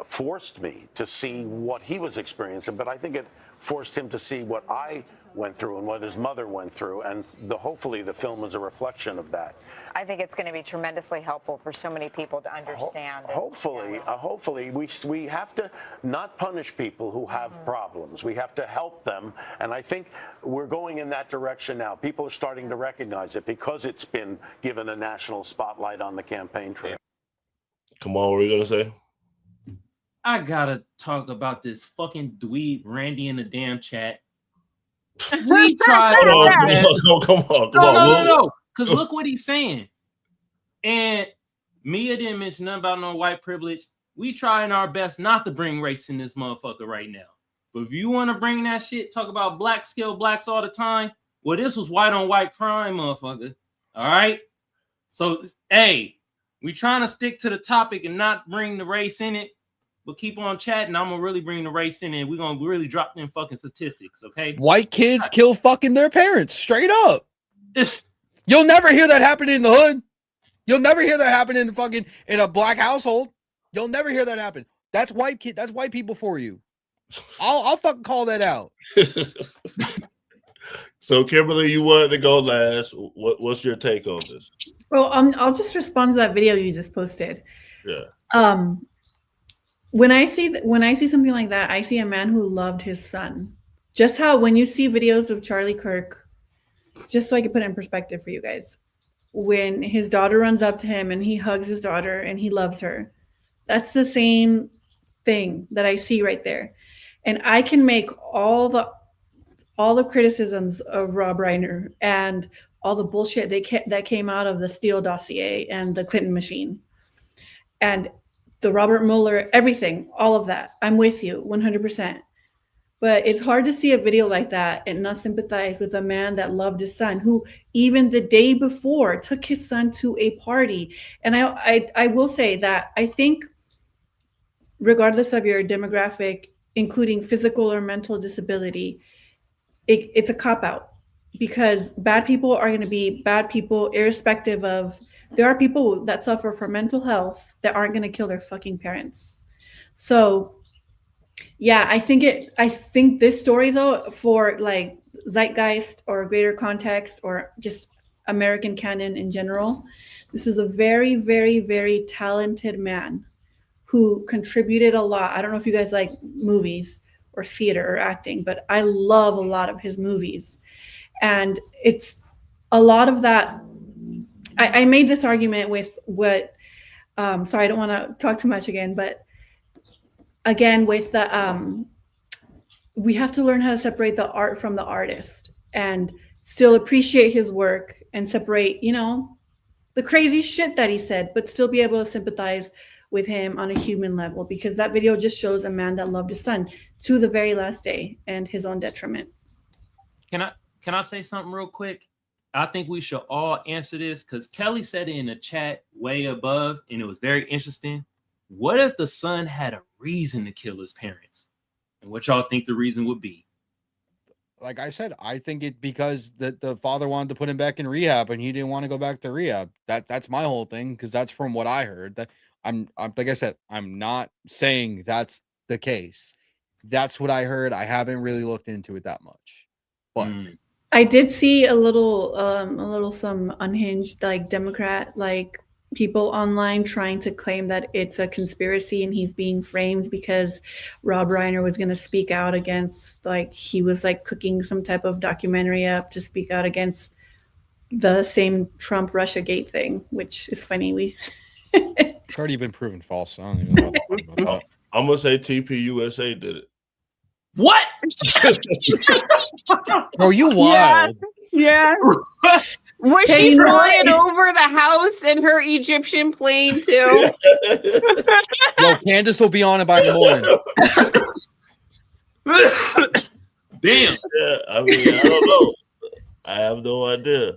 forced me to see what he was experiencing, but I think it forced him to see what I went through and what his mother went through. And hopefully the film is a reflection of that. I think it's going to be tremendously helpful for so many people to understand. Hopefully, we have to not punish people who have problems. We have to help them. And I think we're going in that direction now. People are starting to recognize it because it's been given a national spotlight on the campaign trail. Come on, what were you going to say? I gotta talk about this fucking dweeb Randy in the damn chat. We tried. Come on. No. Because look what he's saying. And Mia didn't mention nothing about no white privilege. We trying our best not to bring race in this motherfucker right now. But if you want to bring that shit, talk about blacks kill blacks all the time. Well, this was white on white crime, motherfucker. All right. So, hey, we trying to stick to the topic and not bring the race in it. But keep on chatting. I'm gonna really bring the race in, and we're gonna really drop them fucking statistics, okay? White kids kill fucking their parents, straight up. You'll never hear that happen in the hood. You'll never hear that happen in a black household. You'll never hear that happen. That's white kid. That's white people for you. I'll fucking call that out. So, Kimberly, you wanted to go last. What's your take on this? Well, I'll just respond to that video you just posted. Yeah. When I see something like that, I see a man who loved his son. Just how when you see videos of Charlie Kirk, just so I can put it in perspective for you guys, when his daughter runs up to him and he hugs his daughter and he loves her, that's the same thing that I see right there. And I can make all the criticisms of Rob Reiner and all the bullshit that came out of the Steele dossier and the Clinton machine and the Robert Mueller, everything, all of that. I'm with you 100%. But it's hard to see a video like that and not sympathize with a man that loved his son, who even the day before took his son to a party. And I will say that I think regardless of your demographic, including physical or mental disability, it's a cop-out, because bad people are going to be bad people irrespective of. There are people that suffer from mental health that aren't going to kill their fucking parents. So yeah, I think this story though, for like zeitgeist or greater context or just American canon in general, this is a very, very, very talented man who contributed a lot. I don't know if you guys like movies or theater or acting, but I love a lot of his movies. And it's a lot of that. I made this argument with what, sorry, I don't want to talk too much again, but again, with the we have to learn how to separate the art from the artist and still appreciate his work and separate, you know, the crazy shit that he said, but still be able to sympathize with him on a human level, because that video just shows a man that loved his son to the very last day and his own detriment. Can I say something real quick? I think we should all answer this because Kelly said it in the chat way above, and it was very interesting. What if the son had a reason to kill his parents? And what y'all think the reason would be? Like I said, I think it because the father wanted to put him back in rehab and he didn't want to go back to rehab. That's my whole thing, because that's from what I heard. That I'm like I said, I'm not saying that's the case. That's what I heard. I haven't really looked into it that much. But I did see a little some unhinged like Democrat like people online trying to claim that it's a conspiracy and he's being framed because Rob Reiner was going to speak out against, like, he was like cooking some type of documentary up to speak out against the same Trump Russia Gate thing, which is funny. It's already been proven false. So I don't even know about that. I'm gonna say TPUSA did it. What? Bro, you wild. Yeah. Was Hey, she you know flying what? over the house in her Egyptian plane too? Yo, Candace will be on it by the morning. Damn. Yeah, I mean, I don't know. I have no idea.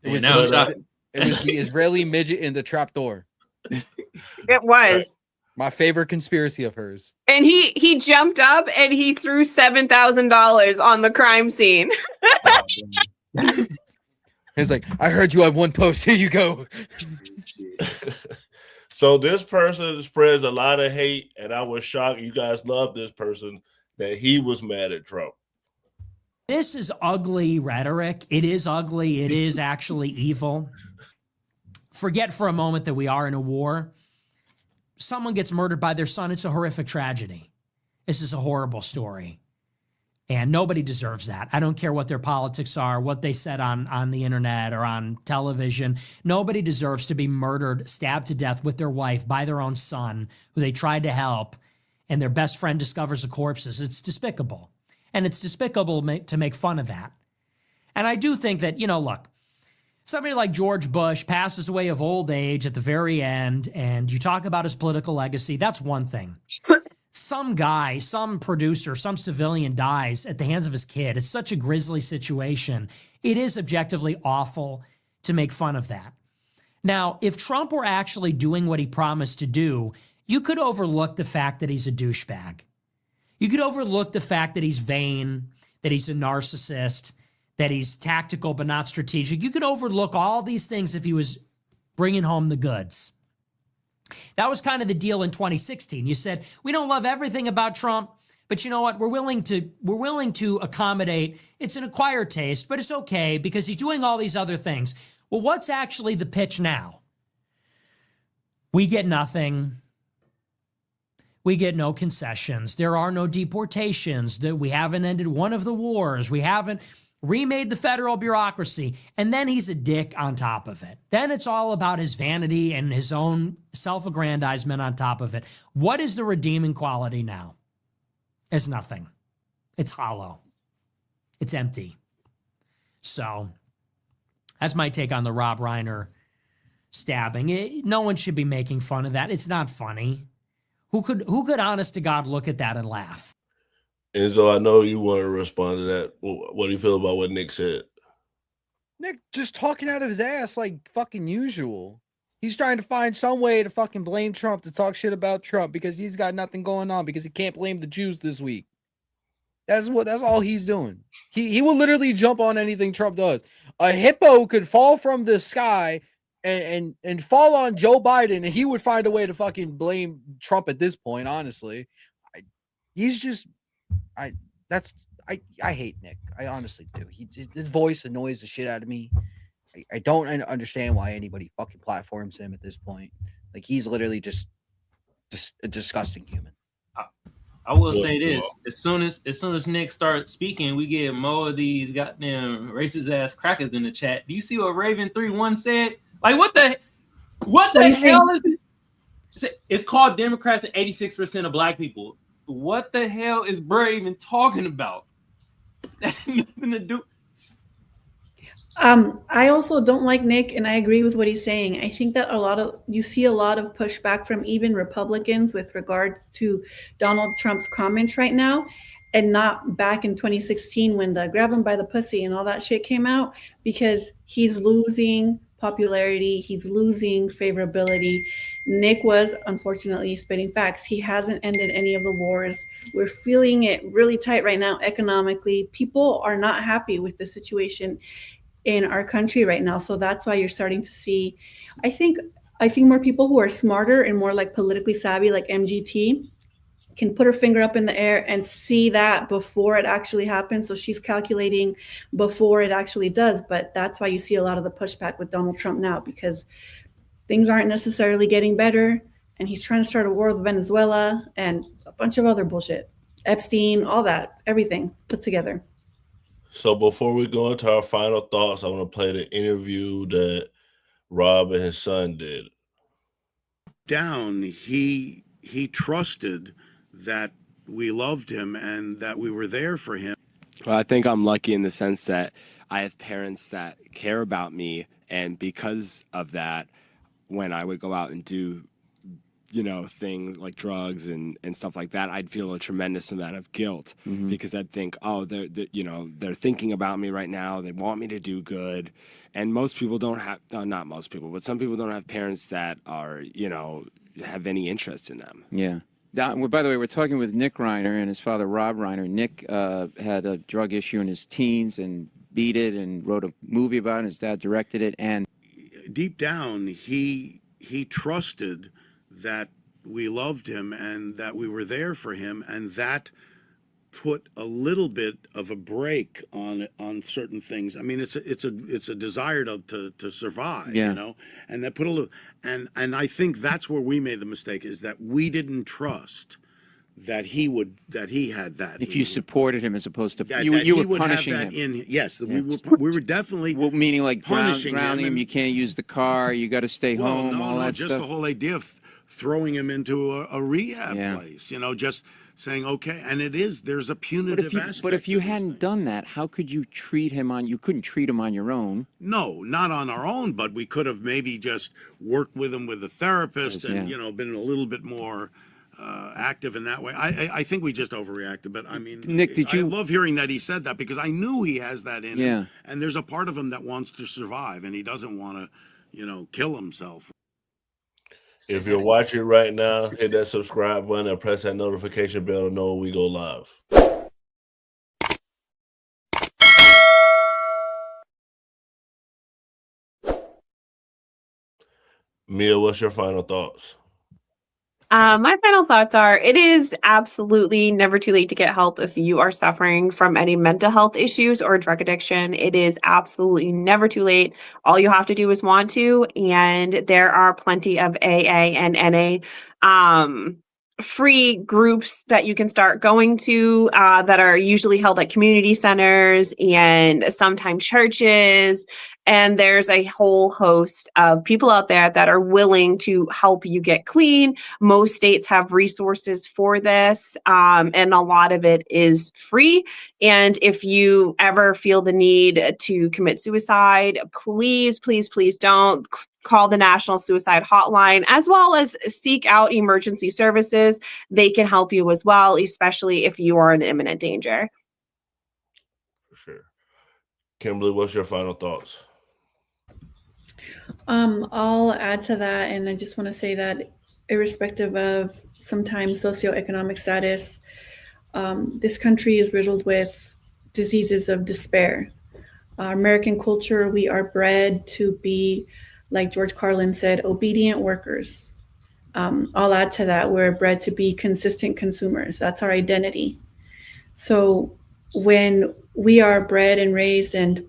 It was, now the Israeli midget in the trapdoor. It was. My favorite conspiracy of hers. And he jumped up and he threw $7,000 on the crime scene. It's like, I heard you have one post. Here you go. So this person spreads a lot of hate, and I was shocked you guys love this person, that he was mad at Trump. This is ugly rhetoric. It is ugly. It is actually evil. Forget for a moment that we are in a war. Someone gets murdered by their son. It's a horrific tragedy. This is a horrible story. And nobody deserves that. I don't care what their politics are, what they said on the internet or on television. Nobody deserves to be murdered, stabbed to death with their wife by their own son, who they tried to help, and their best friend discovers the corpses. It's despicable. And it's despicable to make fun of that. And I do think that, you know, look, somebody like George Bush passes away of old age at the very end, and you talk about his political legacy, that's one thing. Some guy, some producer, some civilian dies at the hands of his kid. It's such a grisly situation. It is objectively awful to make fun of that. Now, if Trump were actually doing what he promised to do, you could overlook the fact that he's a douchebag. You could overlook the fact that he's vain, that he's a narcissist, that he's tactical but not strategic. You could overlook all these things if he was bringing home the goods. That was kind of the deal in 2016. You said, we don't love everything about Trump, but you know what? We're willing to accommodate. It's an acquired taste, but it's okay because he's doing all these other things. Well, what's actually the pitch now? We get nothing. We get no concessions. There are no deportations. We haven't ended one of the wars. We haven't remade the federal bureaucracy, and then he's a dick on top of it. Then it's all about his vanity and his own self-aggrandizement on top of it. What is the redeeming quality now? It's nothing. It's hollow. It's empty. So that's my take on the Rob Reiner stabbing. No one should be making fun of that. It's not funny. Who could honest to God look at that and laugh? And so I know you want to respond to that. What do you feel about what Nick said? Nick just talking out of his ass like fucking usual. He's trying to find some way to fucking blame Trump, to talk shit about Trump because he's got nothing going on, because he can't blame the Jews this week. That's all he's doing. He will literally jump on anything Trump does. A hippo could fall from the sky and fall on Joe Biden, and he would find a way to fucking blame Trump at this point, honestly. I hate Nick. I honestly do. His voice annoys the shit out of me. I don't understand why anybody fucking platforms him at this point. Like, he's literally just a disgusting human. I will say this: as soon as Nick starts speaking, we get more of these goddamn racist ass crackers in the chat. Do you see what Raven31 said? Like, what the hell is it? It's called Democrats and 86% of black people. what the hell is Bray even talking about? That had nothing to do. I also don't like Nick, and I agree with what he's saying. I think that you see a lot of pushback from even Republicans with regards to Donald Trump's comments right now, and not back in 2016 when the grab him by the pussy and all that shit came out, because he's losing popularity, he's losing favorability. Nick was unfortunately spitting facts. He hasn't ended any of the wars. We're feeling it really tight right now economically. People are not happy with the situation in our country right now. So that's why you're starting to see, I think more people who are smarter and more like politically savvy, like MGT, can put her finger up in the air and see that before it actually happens. So she's calculating before it actually does. But that's why you see a lot of the pushback with Donald Trump now, because things aren't necessarily getting better. And he's trying to start a war with Venezuela and a bunch of other bullshit. Epstein, all that, everything put together. So before we go into our final thoughts, I want to play the interview that Rob and his son did. He trusted that we loved him and that we were there for him. Well, I think I'm lucky in the sense that I have parents that care about me, and because of that, when I would go out and do, things like drugs and stuff like that, I'd feel a tremendous amount of guilt because I'd think, oh, they're thinking about me right now. They want me to do good. And most people don't have, not most people, but some people don't have parents that are, have any interest in them. Yeah. Well, by the way, we're talking with Nick Reiner and his father, Rob Reiner. Nick had a drug issue in his teens and beat it and wrote a movie about it. His dad directed it. And deep down, he trusted that we loved him and that we were there for him, and that put a little bit of a brake on certain things. I mean, it's a desire to survive, and that put a little, and I think that's where we made the mistake, is that we didn't trust that he had that. If you supported him as opposed to you were punishing him. Yes, we were definitely meaning like punishing grounding him. You can't use the car. You got to stay home. All that just stuff. the whole idea of throwing him into a rehab place. Just saying, okay, and there's a punitive aspect. But if you hadn't done that, how could you treat him you couldn't treat him on your own? No, not on our own, but we could have maybe just worked with him with a therapist and, been a little bit more active in that way. I think we just overreacted, but I mean, Nick, I love hearing that he said that, because I knew he has that in him. And there's a part of him that wants to survive, and he doesn't want to, kill himself. If you're watching right now, hit that subscribe button and press that notification bell to know when we go live. Mia, what's your final thoughts? My final thoughts are, it is absolutely never too late to get help if you are suffering from any mental health issues or drug addiction. It is absolutely never too late. All you have to do is want to, and there are plenty of AA and NA free groups that you can start going to that are usually held at community centers and sometimes churches. And there's a whole host of people out there that are willing to help you get clean. Most states have resources for this, and a lot of it is free. And if you ever feel the need to commit suicide, please, please, please don't. Call the National Suicide Hotline, as well as seek out emergency services. They can help you as well, especially if you are in imminent danger. For sure. Kimberly, what's your final thoughts? I'll add to that, and I just want to say that irrespective of sometimes socioeconomic status, this country is riddled with diseases of despair. Our American culture, we are bred to be, like George Carlin said, obedient workers. I'll add to that, we're bred to be consistent consumers. That's our identity. So when we are bred and raised and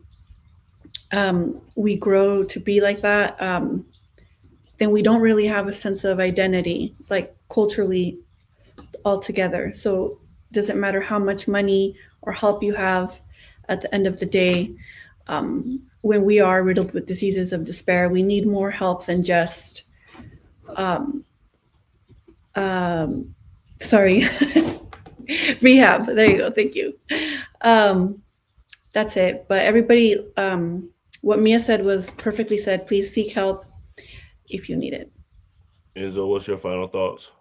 we grow to be like that, then we don't really have a sense of identity, like culturally altogether. So it doesn't matter how much money or help you have at the end of the day. When we are riddled with diseases of despair, we need more help than just, Rehab. There you go. Thank you. That's it. But everybody, what Mia said was perfectly said. Please seek help if you need it. Enzo, what's your final thoughts?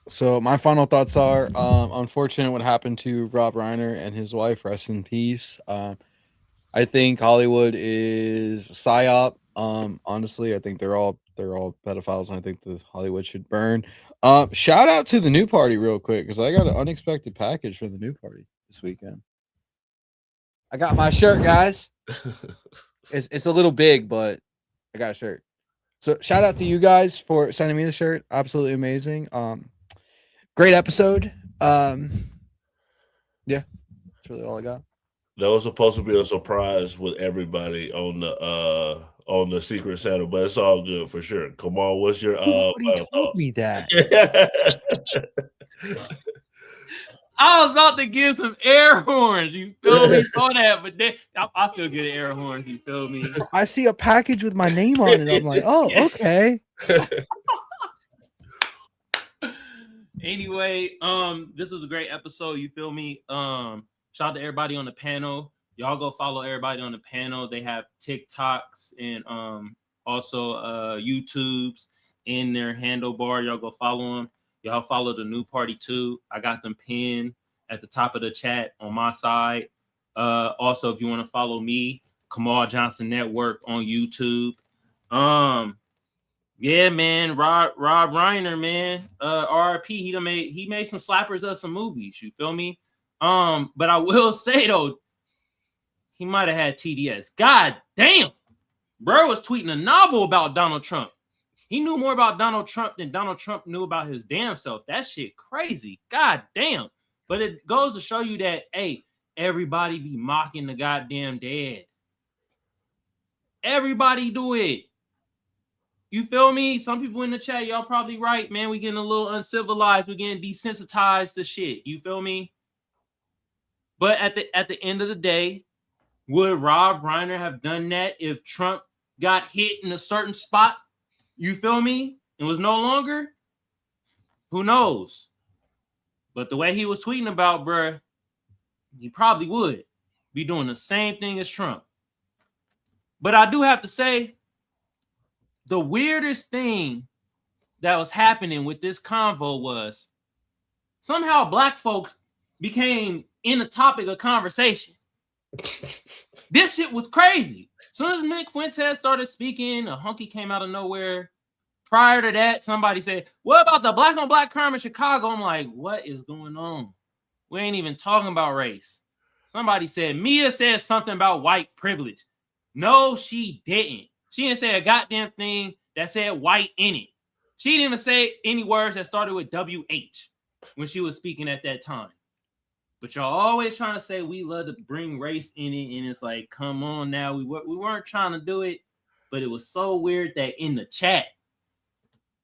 So my final thoughts are unfortunate what happened to Rob Reiner and his wife. Rest in peace. I think Hollywood is psyop. Honestly, I think they're all pedophiles, and I think the Hollywood should burn. Shout out to the New Party real quick, because I got an unexpected package from the New Party this weekend. I got my shirt, guys. It's a little big, but I got a shirt. So shout out to you guys for sending me the shirt. Absolutely amazing. Great episode. Yeah, that's really all I got. That was supposed to be a surprise with everybody on the Secret Santa, but it's all good for sure. Come on, what's your Nobody told me that. I was about to give some air horns. You feel me? Saw that, but then I still get an air horn. You feel me? I see a package with my name on it. I'm like, oh, okay. Anyway, this was a great episode. You feel me? Shout out to everybody on the panel. Y'all go follow everybody on the panel. They have TikToks and also YouTubes in their handlebar. Y'all go follow them. Y'all follow the New Party too. I got them pinned at the top of the chat on my side. Also, if you want to follow me, Kamal Johnson Network on YouTube. Yeah, man, Rob Reiner, man. RIP. He made some slappers of some movies. You feel me? But I will say though, he might have had TDS. God damn, bro was tweeting a novel about Donald Trump. He knew more about Donald Trump than Donald Trump knew about his damn self. That shit crazy. God damn. But it goes to show you that, hey, everybody be mocking the goddamn dead. Everybody do it. You feel me? Some people in the chat, y'all probably right, man. We getting a little uncivilized. We getting desensitized to shit. You feel me? But at the end of the day, would Rob Reiner have done that if Trump got hit in a certain spot? You feel me? It was no longer? Who knows? But the way he was tweeting about, bruh, he probably would be doing the same thing as Trump. But I do have to say, the weirdest thing that was happening with this convo was somehow black folks became in the topic of conversation. This shit was crazy. As soon as Nick Fuentes started speaking, a hunky came out of nowhere. Prior to that, somebody said, what about the black on black crime in Chicago? I'm like, what is going on? We ain't even talking about race. Somebody said, Mia said something about white privilege. No, she didn't. She didn't say a goddamn thing that said white in it. She didn't even say any words that started with WH when she was speaking at that time. But y'all always trying to say we love to bring race in it, and it's like, come on now. We weren't trying to do it, but it was so weird that in the chat,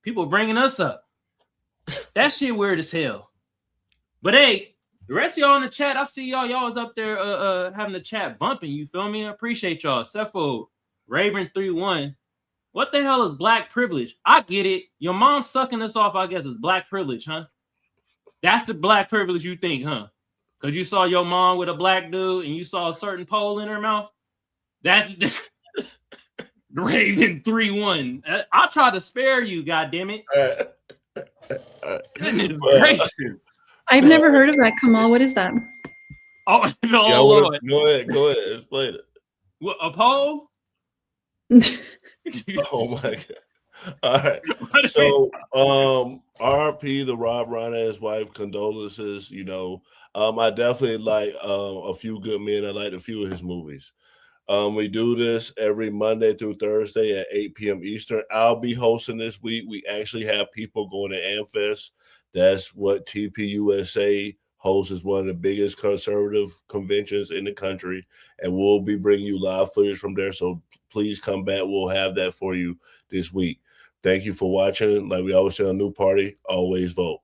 people bringing us up. That shit weird as hell. But hey, the rest of y'all in the chat, I see y'all was up there having the chat bumping. You feel me? I appreciate y'all. Except for Raven31. What the hell is black privilege? I get it. Your mom sucking us off, I guess, is black privilege, huh? That's the black privilege you think, huh? Because you saw your mom with a black dude and you saw a certain pole in her mouth? That's Raven31. I'll try to spare you, goddammit. Goodness gracious. I've never heard of that, Kamal. What is that? Oh, no, Yeah, Lord. go ahead. Explain it. What, a pole? Oh my god. All right. So RP the Rob Reiner, his wife, condolences. You know, I definitely like A Few Good Men. I like a few of his movies. We do this every Monday through Thursday at 8 p.m. Eastern. I'll be hosting this week. We actually have people going to AmFest. That's what TPUSA hosts, is one of the biggest conservative conventions in the country, and we'll be bringing you live footage from there. So please come back. We'll have that for you this week. Thank you for watching. Like we always say on New Party, always vote.